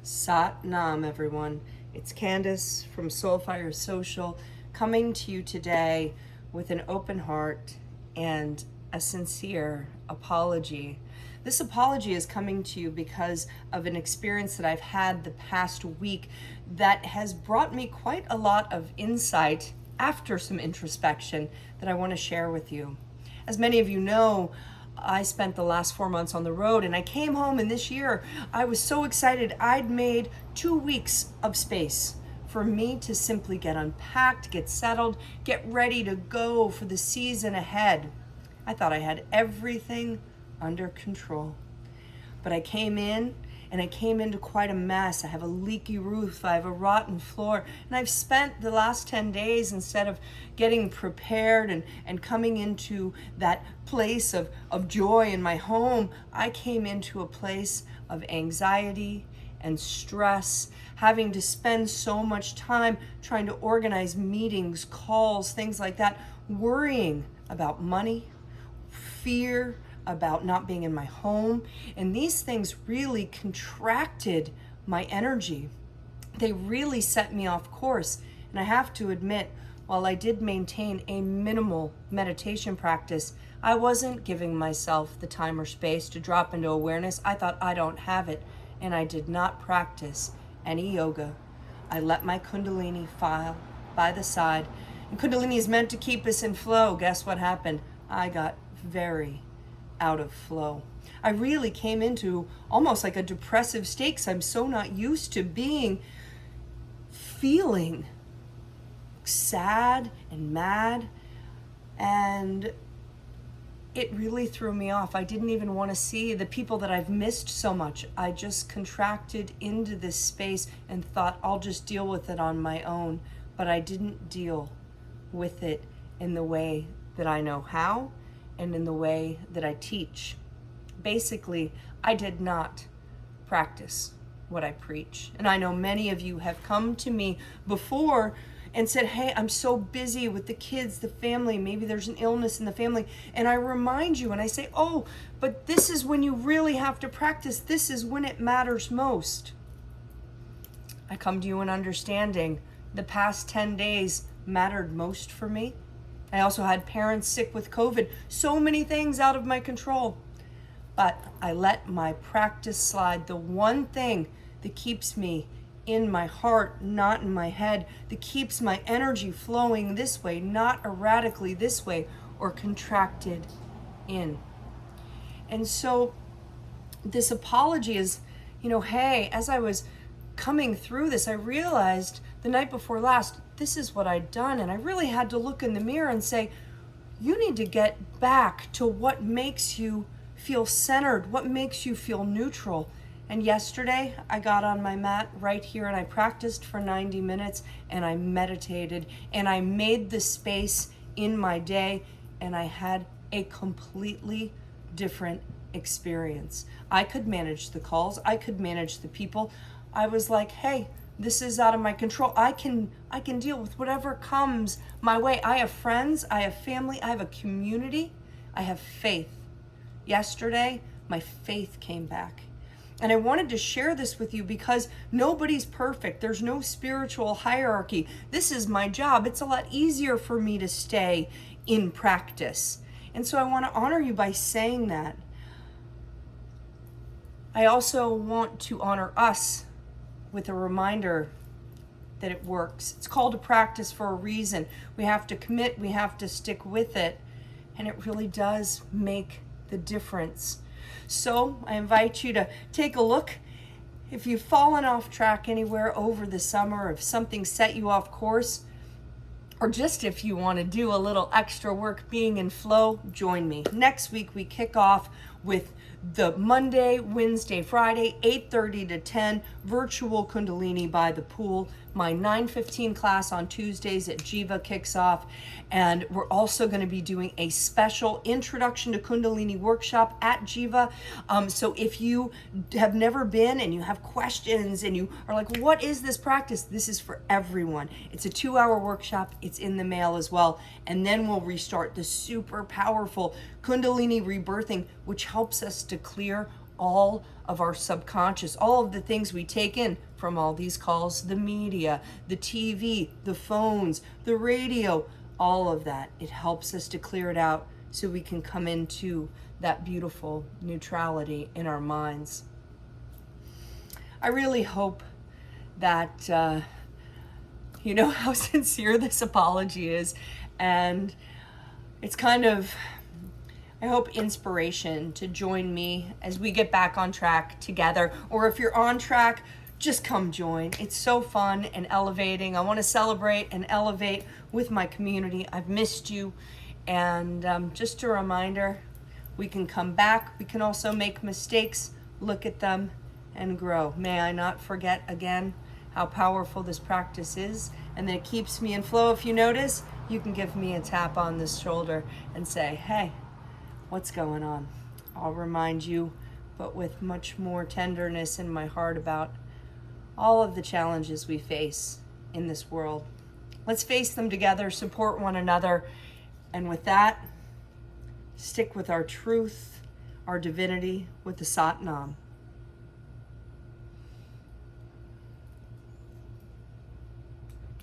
Sat Nam, everyone. It's Candace from Soulfire Social coming to you today with an open heart and a sincere apology. This apology is coming to you because of an experience that I've had the past week that has brought me quite a lot of insight after some introspection that I want to share with you. As many of you know, I spent the last 4 months on the road, and I came home, and this year I was so excited. I'd made 2 weeks of space for me to simply get unpacked, get settled, get ready to go for the season ahead. I thought I had everything under control. But I came in, and I came into quite a mess. I have a leaky roof, I have a rotten floor, and I've spent the last 10 days, instead of getting prepared and coming into that place of joy in my home, I came into a place of anxiety and stress, having to spend so much time trying to organize meetings, calls, things like that, worrying about money, fear about not being in my home. And these things really contracted my energy. They really set me off course. And I have to admit, while I did maintain a minimal meditation practice, I wasn't giving myself the time or space to drop into awareness. I thought I don't have it, and I did not practice any yoga. I let my Kundalini file by the side, and Kundalini is meant to keep us in flow. Guess what happened? I got very out of flow. I really came into almost like a depressive state because I'm so not used to feeling sad and mad, and it really threw me off. I didn't even want to see the people that I've missed so much. I just contracted into this space and thought I'll just deal with it on my own, but I didn't deal with it in the way that I know how and in the way that I teach. Basically, I did not practice what I preach. And I know many of you have come to me before and said, hey, I'm so busy with the kids, the family, maybe there's an illness in the family. And I remind you and I say, oh, but this is when you really have to practice. This is when it matters most. I come to you in understanding the past 10 days mattered most for me. I also had parents sick with COVID, so many things out of my control. But I let my practice slide. The one thing that keeps me in my heart, not in my head, that keeps my energy flowing this way, not erratically this way or contracted in. And so this apology is, hey, as I was coming through this, I realized the night before last, this is what I'd done. And I really had to look in the mirror and say, you need to get back to what makes you feel centered, what makes you feel neutral. And yesterday I got on my mat right here and I practiced for 90 minutes and I meditated and I made the space in my day, and I had a completely different experience. I could manage the calls, I could manage the people. I was like, hey, this is out of my control. I can deal with whatever comes my way. I have friends, I have family, I have a community, I have faith. Yesterday, my faith came back. And I wanted to share this with you because nobody's perfect. There's no spiritual hierarchy. This is my job. It's a lot easier for me to stay in practice. And so I want to honor you by saying that. I also want to honor us with a reminder that it works. It's called a practice for a reason. We have to commit, we have to stick with it, and it really does make the difference. So I invite you to take a look. If you've fallen off track anywhere over the summer, if something set you off course, or just if you want to do a little extra work being in flow, join me. Next week we kick off with the Monday, Wednesday, Friday, 8:30 to 10, virtual Kundalini by the pool. My 9:15 class on Tuesdays at Jiva kicks off. And we're also going to be doing a special introduction to Kundalini workshop at Jiva. So if you have never been and you have questions and you are like, what is this practice? This is for everyone. It's a 2-hour workshop. It's in the mail as well. And then we'll restart the super powerful Kundalini rebirthing, which helps us to clear all of our subconscious, all of the things we take in from all these calls, the media, the TV, the phones, the radio, all of that. It helps us to clear it out so we can come into that beautiful neutrality in our minds. I really hope that you know how sincere this apology is, and it's kind of, I hope, inspiration to join me as we get back on track together. Or if you're on track, just come join. It's so fun and elevating. I want to celebrate and elevate with my community. I've missed you. And just a reminder, we can come back. We can also make mistakes, look at them, and grow. May I not forget again how powerful this practice is, and that it keeps me in flow. If you notice, you can give me a tap on the shoulder and say, hey, what's going on? I'll remind you, but with much more tenderness in my heart, about all of the challenges we face in this world. Let's face them together, support one another, and with that, stick with our truth, our divinity, with the Sat Nam.